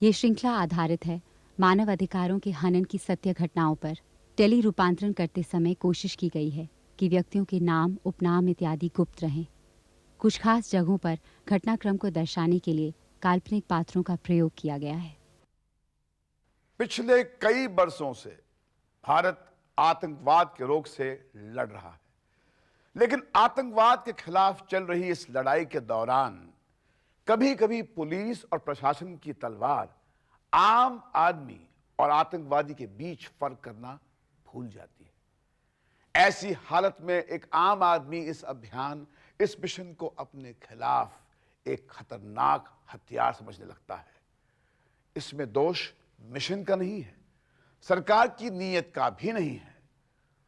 ये श्रृंखला आधारित है मानव अधिकारों के हनन की सत्य घटनाओं पर। टेली रूपांतरण करते समय कोशिश की गई है कि व्यक्तियों के नाम, उपनाम इत्यादि गुप्त रहें। कुछ खास जगहों पर घटनाक्रम को दर्शाने के लिए काल्पनिक पात्रों का प्रयोग किया गया है। पिछले कई वर्षों से भारत आतंकवाद के रोग से लड़ रहा है, लेकिन आतंकवाद के खिलाफ चल रही इस लड़ाई के दौरान कभी कभी पुलिस और प्रशासन की तलवार आम आदमी और आतंकवादी के बीच फर्क करना भूल जाती है। ऐसी हालत में एक आम आदमी इस अभियान, इस मिशन को अपने खिलाफ एक खतरनाक हथियार समझने लगता है। इसमें दोष मिशन का नहीं है, सरकार की नीयत का भी नहीं है।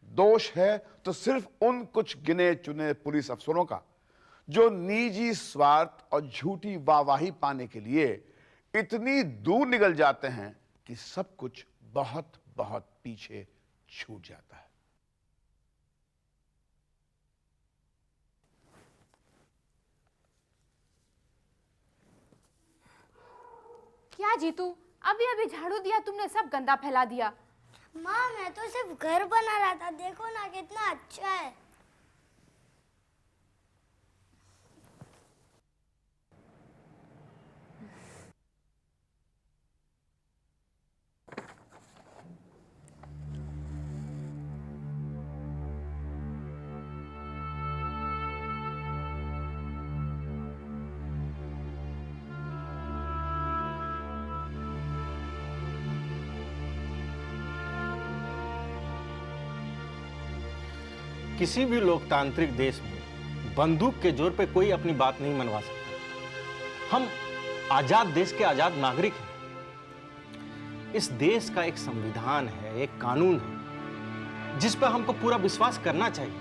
दोष है तो सिर्फ उन कुछ गिने चुने पुलिस अफसरों का जो निजी स्वार्थ और झूठी वाहवाही पाने के लिए इतनी दूर निकल जाते हैं कि सब कुछ बहुत बहुत पीछे छूट जाता है। क्या जीतू, अभी अभी झाड़ू दिया तुमने, सब गंदा फैला दिया। माँ, मैं तो सिर्फ घर बना रहा था, देखो ना कितना अच्छा है। किसी भी लोकतांत्रिक देश में बंदूक के जोर पे कोई अपनी बात नहीं मनवा सकता। हम आजाद देश के आजाद नागरिक हैं। इस देश का एक संविधान है, एक कानून है, जिस पर हमको पूरा विश्वास करना चाहिए,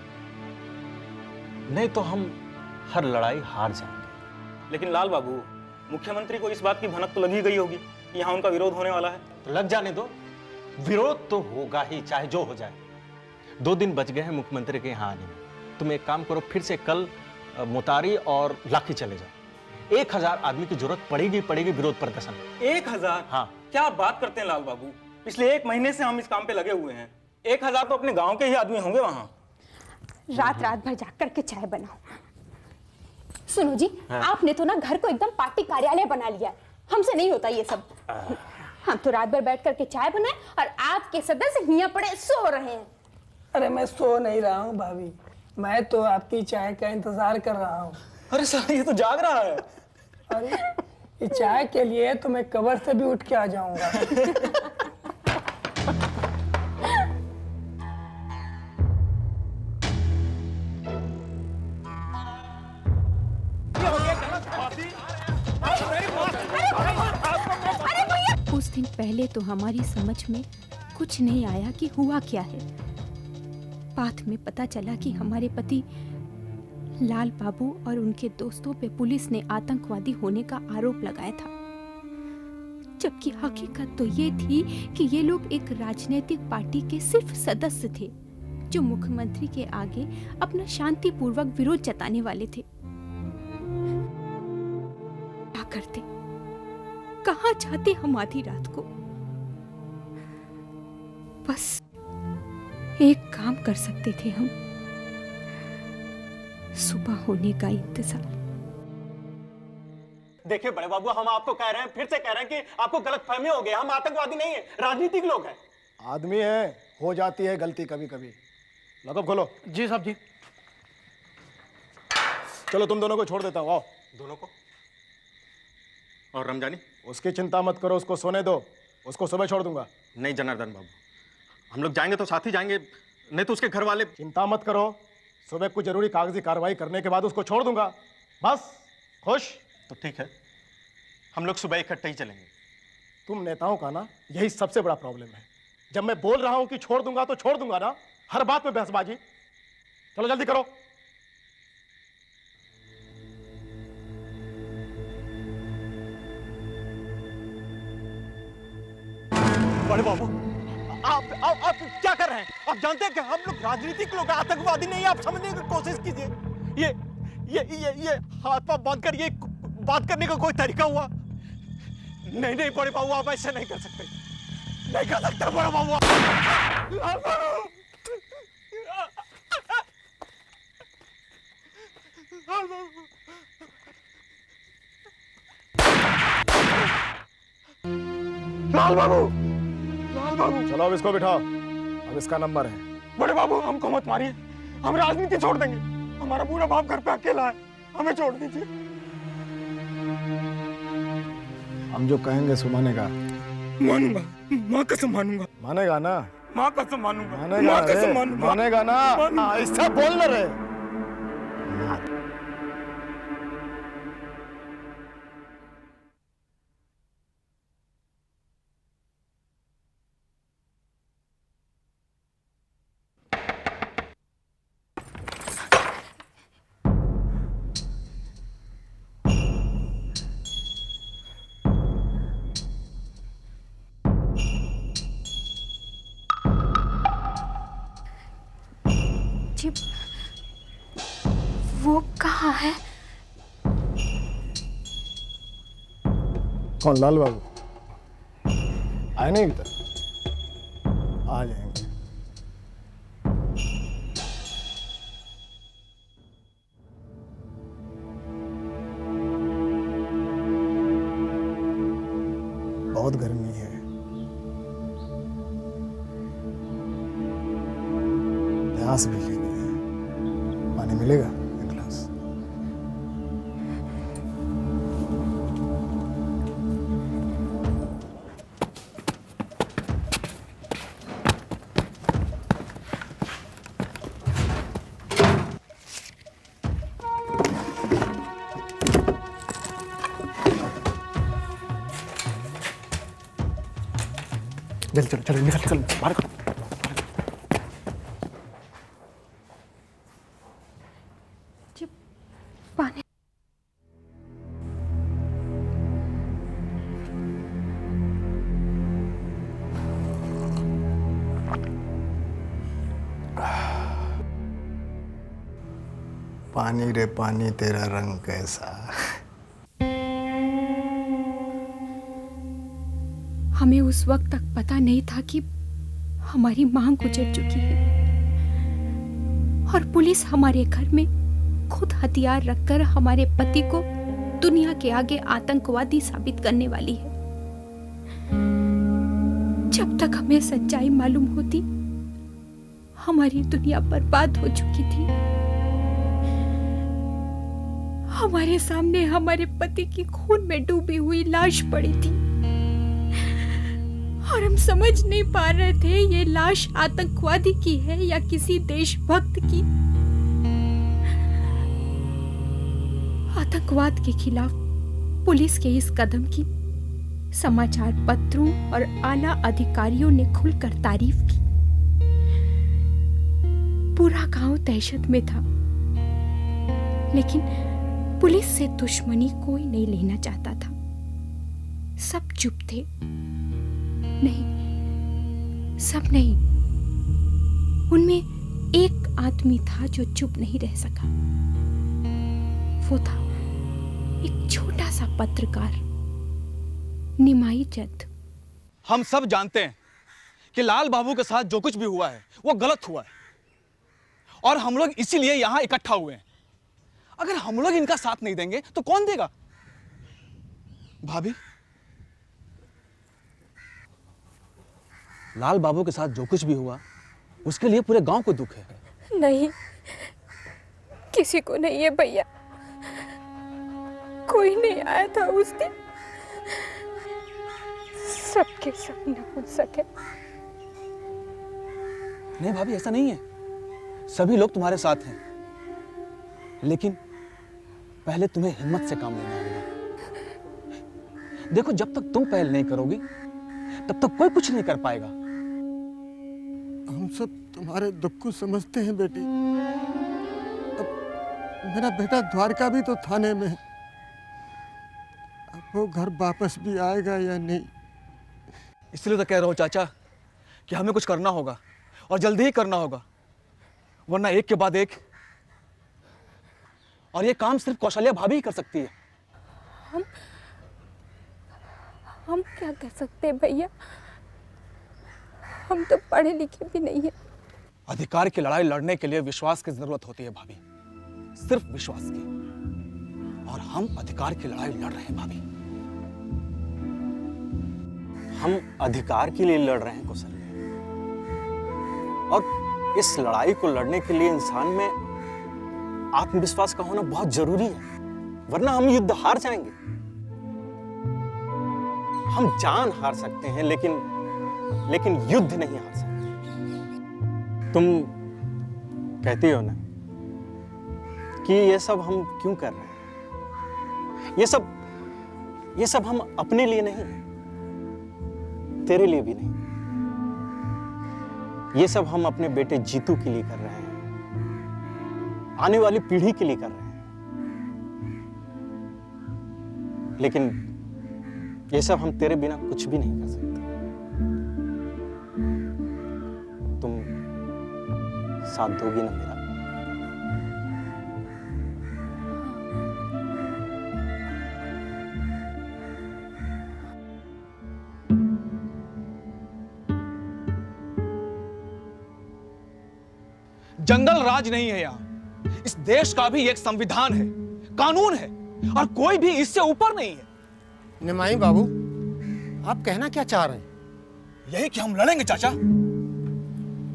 नहीं तो हम हर लड़ाई हार जाएंगे। लेकिन लाल बाबू, मुख्यमंत्री को इस बात की भनक तो लगी गई होगी कि यहाँ उनका विरोध होने वाला है। तो लग जाने दो, विरोध तो होगा ही, चाहे जो हो जाए। 2 दिन बच गए हैं मुख्यमंत्री के यहाँ आने में। तुम एक काम करो, फिर से कल मुतारी और लाखी चले जाओ। 1000 आदमी की जरूरत पड़ेगी विरोध प्रदर्शन। 1000? हाँ। क्या आप बात करते हैं लाल बाबू, पिछले 1 महीने से हम इस काम पे लगे हुए हैं। 1000 तो अपने गांव के ही आदमी होंगे वहाँ। रात रात भर जाग करके चाय बनाओ। सुनो जी, आपने तो ना घर को एकदम पार्टी कार्यालय बना लिया है। हमसे नहीं होता ये सब। हम तो रात भर बैठ करके चाय बनाए और आपके सदस्य हियां पड़े सो रहे हैं। अरे मैं सो नहीं रहा हूँ भाभी, मैं तो आपकी चाय का इंतजार कर रहा हूँ। अरे सर, ये तो जाग रहा है। अरे ये चाय के लिए तो मैं कब्र से भी उठ के आ जाऊंगा। उस दिन पहले तो हमारी समझ में कुछ नहीं आया कि हुआ क्या है। बाद में पता चला कि हमारे पति लाल बाबू और उनके दोस्तों पे पुलिस ने आतंकवादी होने का आरोप लगाया था, जबकि हकीकत तो ये थी कि ये लोग एक राजनीतिक पार्टी के सिर्फ सदस्य थे जो मुख्यमंत्री के आगे अपना शांतिपूर्वक विरोध जताने वाले थे। क्या करते, कहाँ जाते हम आधी रात को? बस एक काम कर सकते थे हम, सुबह होने का इंतजार। देखिए बड़े बाबू, हम आपको कह रहे हैं, फिर से कह रहे हैं कि आपको गलतफहमी हो गई। हम आतंकवादी नहीं है, राजनीतिक लोग हैं। आदमी है, हो जाती है गलती कभी कभी। लकब खोलो। जी साहब जी। चलो तुम दोनों को छोड़ देता हूँ, आओ। दोनों को? और रमजानी? उसकी चिंता मत करो, उसको सोने दो, उसको सुबह छोड़ दूंगा। नहीं जनार्दन बाबू, हम लोग जाएंगे तो साथ ही जाएंगे, नहीं तो उसके घर वाले। चिंता मत करो, सुबह कुछ जरूरी कागजी कार्रवाई करने के बाद उसको छोड़ दूंगा। बस खुश? तो ठीक है, हम लोग सुबह इकट्ठे ही चलेंगे। तुम नेताओं का ना यही सबसे बड़ा प्रॉब्लम है। जब मैं बोल रहा हूं कि छोड़ दूंगा तो छोड़ दूंगा ना, हर बात में बहसबाजी। चलो जल्दी करो। बड़े बाबू, आप क्या कर रहे हैं? आप जानते हैं कि हम लोग राजनीतिक लोग, आतंकवादी नहीं। आप समझने की कोशिश कीजिए। ये हाथ पांव बांध कर ये बात करने का कोई तरीका हुआ? नहीं नहीं बड़े बाबू, आप ऐसे नहीं कर सकते, नहीं कर सकते बड़े बाबू। लाल बाबू, लाल बाबू, लाल बाबू, लाल बाबू। चलो अब इसको बिठाओ, अब इसका नंबर है। बड़े बाबू हमको मत मारिए, हम राजनीति छोड़ देंगे, हमारा पूरा बाप घर पे अकेला है, हमें छोड़ दीजिए। हम जो कहेंगे सो मानेगा? मानूंगा, माँ कसम मानूंगा। मानेगा ना? माँ कसम मानूंगा। मानेगा माँ रे? कसम मानूंगा। मानेगा ना? हाँ, इससे बोल ना रे। जी, वो कहाँ है? कौन? लाल बाबू आए नहीं अभी तक? आ जाएंगे। बहुत गर्मी है, प्यास भी लगी है, पानी मिलेगा एक गिलास? चल चलो चलो निकल निकल बाहर करो। जी, पानी। पानी रे पानी तेरा रंग कैसा। हमें उस वक्त तक पता नहीं था कि हमारी मां गुजर चुकी है और पुलिस हमारे घर में खुद हथियार रखकर हमारे पति को दुनिया के आगे आतंकवादी साबित करने वाली है। जब तक हमें सच्चाई मालूम होती, हमारी दुनिया बर्बाद हो चुकी थी। हमारे सामने हमारे पति की खून में डूबी हुई लाश पड़ी थी और हम समझ नहीं पा रहे थे ये लाश आतंकवादी की है या किसी देशभक्त की। आतंकवाद के खिलाफ पुलिस के इस कदम की समाचार पत्रों और आला अधिकारियों ने खुलकर तारीफ की। पूरा गांव दहशत में था, लेकिन पुलिस से दुश्मनी कोई नहीं लेना चाहता था। सब चुप थे। नहीं, सब नहीं, उनमें एक आदमी था जो चुप नहीं रह सका। वो था एक छोटा सा पत्रकार, निमाई चंद। हम सब जानते हैं कि लाल बाबू के साथ जो कुछ भी हुआ है वो गलत हुआ है और हम लोग इसीलिए यहां इकट्ठा हुए हैं। अगर हम लोग इनका साथ नहीं देंगे तो कौन देगा? भाभी, लाल बाबू के साथ जो कुछ भी हुआ उसके लिए पूरे गांव को दुख है। नहीं, किसी को नहीं है भैया, कोई नहीं आया था उस दिन। सबके सब नपुंसक है। नहीं भाभी, ऐसा नहीं है, सभी लोग तुम्हारे साथ हैं, लेकिन पहले तुम्हें हिम्मत से काम लेना होगा। देखो, जब तक तुम पहल नहीं करोगी तब तक कोई कुछ नहीं कर पाएगा। हम सब तुम्हारे दुख को समझते हैं बेटी। अब मेरा बेटा द्वारका भी तो थाने में है, अब वो घर वापस भी आएगा या नहीं? इसलिए तो कह रहा हूं चाचा कि हमें कुछ करना होगा और जल्दी ही करना होगा, वरना एक के बाद एक। और ये काम सिर्फ कौशल्या भाभी ही कर सकती है। हम क्या कर सकते हैं भैया, हम तो पढ़े लिखे भी नहीं है। अधिकार की लड़ाई लड़ने के लिए विश्वास की जरूरत होती है भाभी, सिर्फ विश्वास की। और हम अधिकार की लड़ाई लड़ रहे हैं भाभी। हम अधिकार के लिए लड़ रहे हैं कौशल्या, और इस लड़ाई को लड़ने के लिए इंसान में आत्मविश्वास का होना बहुत जरूरी है, वरना हम युद्ध हार जाएंगे। हम जान हार सकते हैं लेकिन युद्ध नहीं हार सकते। तुम कहती हो ना कि ये सब हम क्यों कर रहे हैं, ये सब हम अपने लिए नहीं, तेरे लिए भी नहीं, ये सब हम अपने बेटे जीतू के लिए कर रहे हैं, आने वाली पीढ़ी के लिए कर रहे हैं। लेकिन ये सब हम तेरे बिना कुछ भी नहीं कर सकते। तुम साथ दोगी ना मेरा? जंगल राज नहीं है यहाँ, इस देश का भी एक संविधान है, कानून है, और कोई भी इससे ऊपर नहीं है। निमाई बाबू, आप कहना क्या चाह रहे हैं? यही कि हम लड़ेंगे चाचा,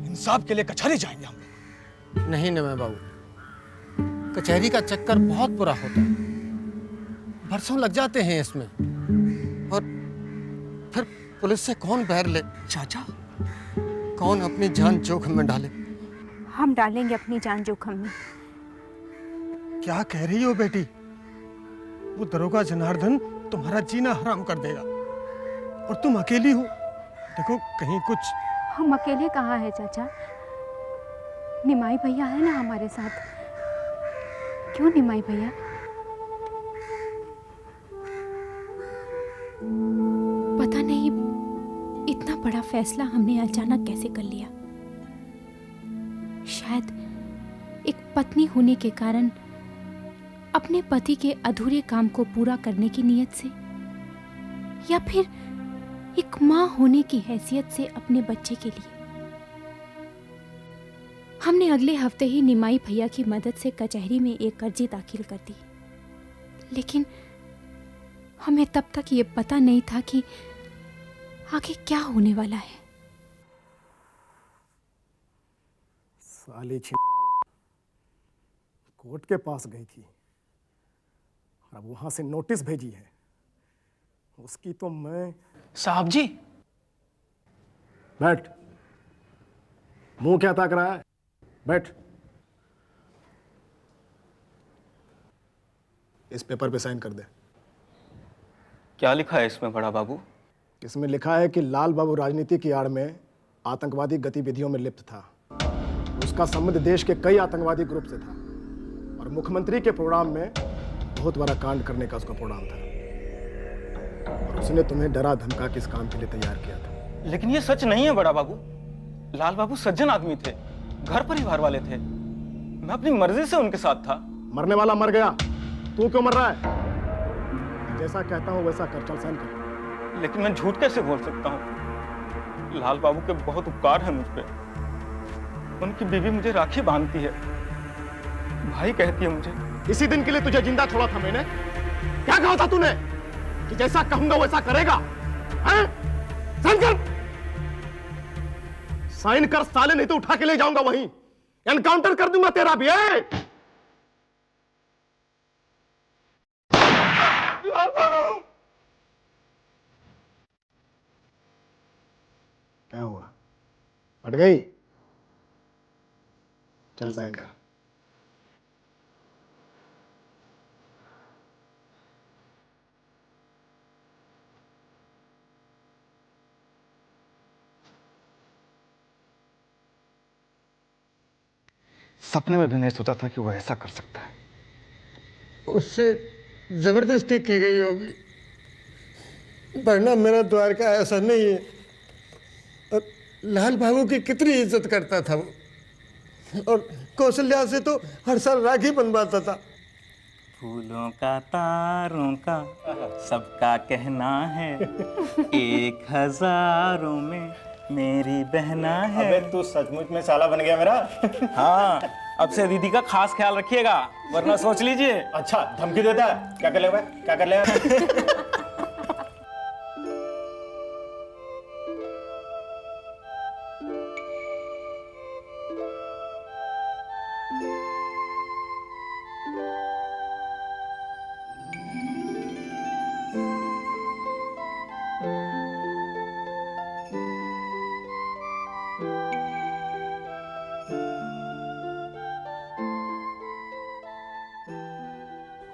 इंसाफ के लिए कचहरी जाएंगे हम लोग। नहीं निमाई बाबू, कचहरी का चक्कर बहुत बुरा होता है, बरसों लग जाते हैं इसमें, और फिर पुलिस से कौन बैर ले चाचा, कौन अपनी जान जोखिम में डाले? हम डालेंगे अपनी जान जोखिम में। क्या कह रही हो बेटी? वो दरोगा जनार्दन तुम्हारा जीना हराम कर देगा, और तुम अकेली हो। देखो कहीं कुछ। हम अकेले कहाँ हैं चाचा, निमाई भैया है ना हमारे साथ। क्यों निमाई भैया? पता नहीं इतना बड़ा फैसला हमने अचानक कैसे कर लिया। शायद एक पत्नी होने के कारण अपने पति के अधूरे काम को पूरा करने की नीयत से, या फिर एक माँ होने की हैसियत से अपने बच्चे के लिए। हमने अगले हफ्ते ही निमाई भैया की मदद से कचहरी में एक अर्जी दाखिल कर दी, लेकिन हमें तब तक ये पता नहीं था कि आगे क्या होने वाला है। साली कोर्ट के पास गई थी, अब वहां से नोटिस भेजी है, उसकी तो मैं। साहब जी। बैठ, मुंह क्या ताक रहा है? बैठ। इस पेपर पे साइन कर दे। क्या लिखा है इसमें बड़ा बाबू? इसमें लिखा है कि लाल बाबू राजनीति की आड़ में आतंकवादी गतिविधियों में लिप्त था। उसका संबंध देश के कई आतंकवादी ग्रुप से था, और मुख्यमंत्री के प्रोग्राम में बहुत बड़ा कांड करने का उसका प्रोग्राम था, और उसने तुम्हें डरा धमका के इस काम के लिए तैयार किया था। लेकिन ये सच नहीं है बड़ा बाबू। लाल बाबू सज्जन आदमी थे, घर परिवार वाले थे, मैं अपनी मर्जी से उनके साथ था। मरने वाला मर गया, तू क्यों मर रहा है? जैसा कहता हूं वैसा कर, चल साइन कर। लेकिन मैं झूठ कैसे बोल सकता हूँ? लाल बाबू के बहुत उपकार है मुझ पे। उनकी बीवी मुझे राखी बांधती है, भाई कहती है मुझे। इसी दिन के लिए तुझे जिंदा छोड़ा था मैंने। क्या कहा था तूने कि जैसा कहूंगा वैसा करेगा? हैं? साइन कर, साइन कर साले, नहीं तो उठा के ले जाऊंगा वहीं, एनकाउंटर कर दूंगा तेरा भी। क्या हुआ, हट गई? चल साइन कर। सपने में भी नहीं सोचा था कि वो ऐसा कर सकता है। उससे जबरदस्ती की गई होगी, वरना मेरा द्वारका ऐसा नहीं है। और लाल बाबू की कितनी इज्जत करता था वो, और कौशल्या से तो हर साल राखी बनवाता था। फूलों का तारों का सबका कहना है, एक हजारों में मेरी बहना है। अबे तू सचमुच में साला बन गया मेरा। हाँ, अब से दीदी का खास ख्याल रखिएगा, वरना सोच लीजिए। अच्छा धमकी देता है, क्या कर लेगा, क्या कर लेगा?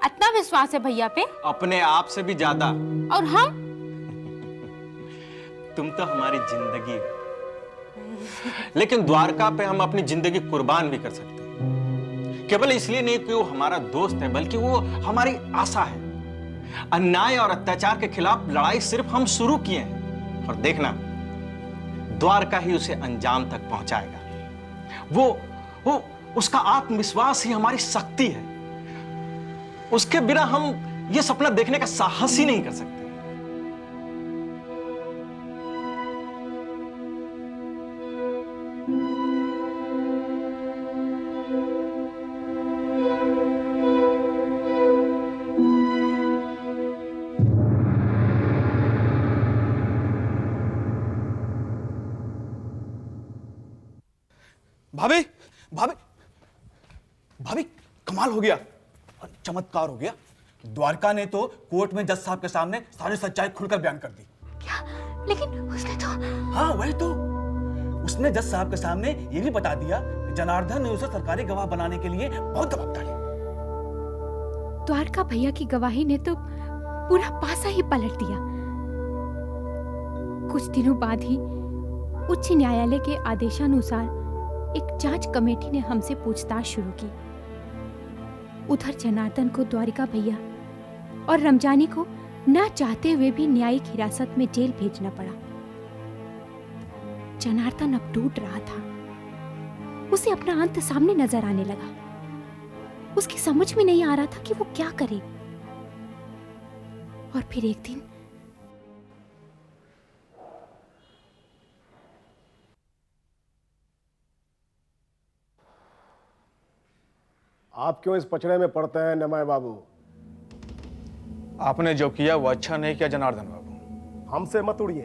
इतना विश्वास है भैया पे? अपने आप से भी ज्यादा। और हम? तुम तो हमारी जिंदगी हो, लेकिन द्वारका पे हम अपनी जिंदगी कुर्बान भी कर सकते हैं। केवल इसलिए नहीं कि वो हमारा दोस्त है, बल्कि वो हमारी आशा है। अन्याय और अत्याचार के खिलाफ लड़ाई सिर्फ हम शुरू किए हैं, और देखना द्वारका ही उसे अंजाम तक पहुंचाएगा। वो उसका आत्मविश्वास ही हमारी शक्ति है। उसके बिना हम ये सपना देखने का साहस ही नहीं कर सकते। भाभी भाभी भाभी, कमाल हो गया, चमत्कार हो गया। द्वारका ने तो कोर्ट में जज साहब के सामने सारी सच्चाई खुलकर बयान कर दी। क्या? लेकिन उसने तो... हाँ वही तो, उसने जज साहब के सामने ये भी बता दिया कि जनार्दन ने उसे सरकारी गवाह बनाने के लिए बहुत दबाव डाले। द्वारका भैया की गवाही ने तो पूरा पासा ही पलट दिया। कुछ दिनों बाद ही उच्च न्यायालय के आदेशानुसार एक जांच कमेटी ने हमसे पूछताछ शुरू की। उधर जनार्दन को द्वारिका भैया और रमजानी को ना चाहते हुए भी न्यायिक हिरासत में जेल भेजना पड़ा। जनार्दन अब टूट रहा था। उसे अपना अंत सामने नजर आने लगा। उसकी समझ में नहीं आ रहा था कि वो क्या करे। और फिर एक दिन आप क्यों इस पचड़े में पड़ते हैं नमय बाबू? आपने जो किया वो अच्छा नहीं किया जनार्दन बाबू। हमसे मत उड़िए,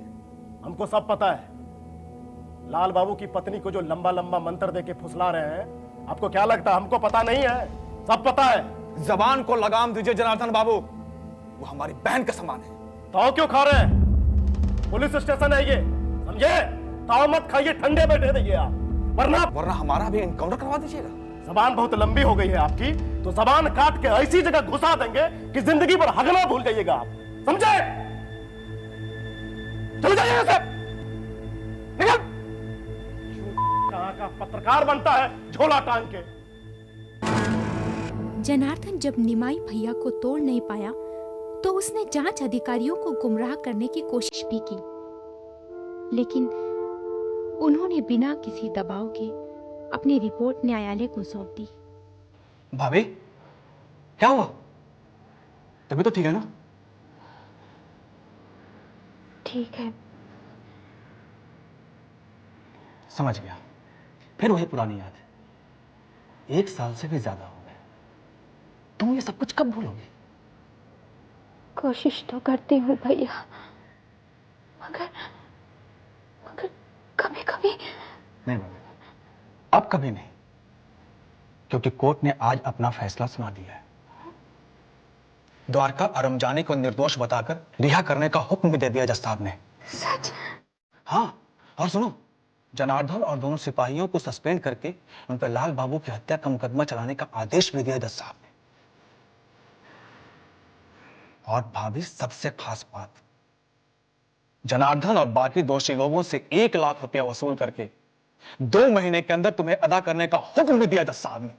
हमको सब पता है। लाल बाबू की पत्नी को जो लंबा लंबा मंत्र देके फुसला रहे हैं, आपको क्या लगता है हमको पता नहीं है? सब पता है। जबान को लगाम दीजिए जनार्दन बाबू, वो हमारी बहन का समान है। ताव क्यों खा रहे हैं? पुलिस स्टेशन है ये, समझे? ताव मत खाइए, ठंडे बैठे रहिए आप, वरना हमारा भी एनकाउंटर करवा दीजिएगा। जबान बहुत लंबी हो गई है आपकी, तो जबान काट के ऐसी जगह घुसा देंगे कि जिंदगी भर हगना भूल जाइएगा आप, समझे? चल जाइए यहाँ से, निकल। कहाँ का पत्रकार बनता है झोला टांग के। जनार्दन जब निमाई भैया को तोड़ नहीं पाया तो उसने जांच अधिकारियों को गुमराह करने की कोशिश भी की, लेकिन उन्होंने बिना किसी दबाव के अपनी रिपोर्ट न्यायालय को सौंप दी। भाभी क्या हुआ? तभी तो ठीक है ना? ठीक है। समझ गया, फिर वही पुरानी याद है। 1 साल से भी ज्यादा हो गए, तुम ये सब कुछ कब भूलोगे? कोशिश तो करती हूँ भैया, मगर कभी कभी नहीं भाभी, अब कभी नहीं, क्योंकि कोर्ट ने आज अपना फैसला सुना दिया है। द्वारका और रमजानी को निर्दोष बताकर रिहा करने का हुक्म भी दे दिया जज साहब ने। सच? हाँ, और सुनो, जनार्दन और दोनों सिपाहियों को सस्पेंड करके उन पर लाल बाबू की हत्या का मुकदमा चलाने का आदेश भी दिया जज साहब ने। और भाभी सबसे खास बात, जनार्दन और बाकी दोषी लोगों से 1 लाख रुपया वसूल करके 2 महीने के अंदर तुम्हें अदा करने का हुक्म भी दिया जज साहब ने।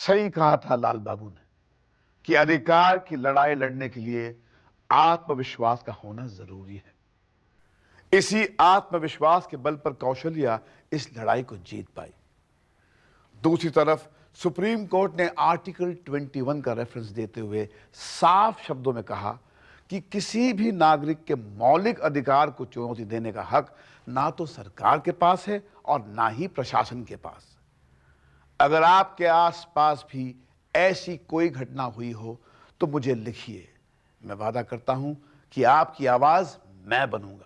सही कहा था लाल बाबू ने कि अधिकार की लड़ाई लड़ने के लिए आत्मविश्वास का होना जरूरी है। इसी आत्मविश्वास के बल पर कौशल्या इस लड़ाई को जीत पाई। दूसरी तरफ सुप्रीम कोर्ट ने आर्टिकल 21 का रेफरेंस देते हुए साफ शब्दों में कहा कि किसी भी नागरिक के मौलिक अधिकार को चुनौती देने का हक ना तो सरकार के पास है और ना ही प्रशासन के पास। अगर आपके आसपास भी ऐसी कोई घटना हुई हो तो मुझे लिखिए। मैं वादा करता हूं कि आपकी आवाज मैं बनूंगा।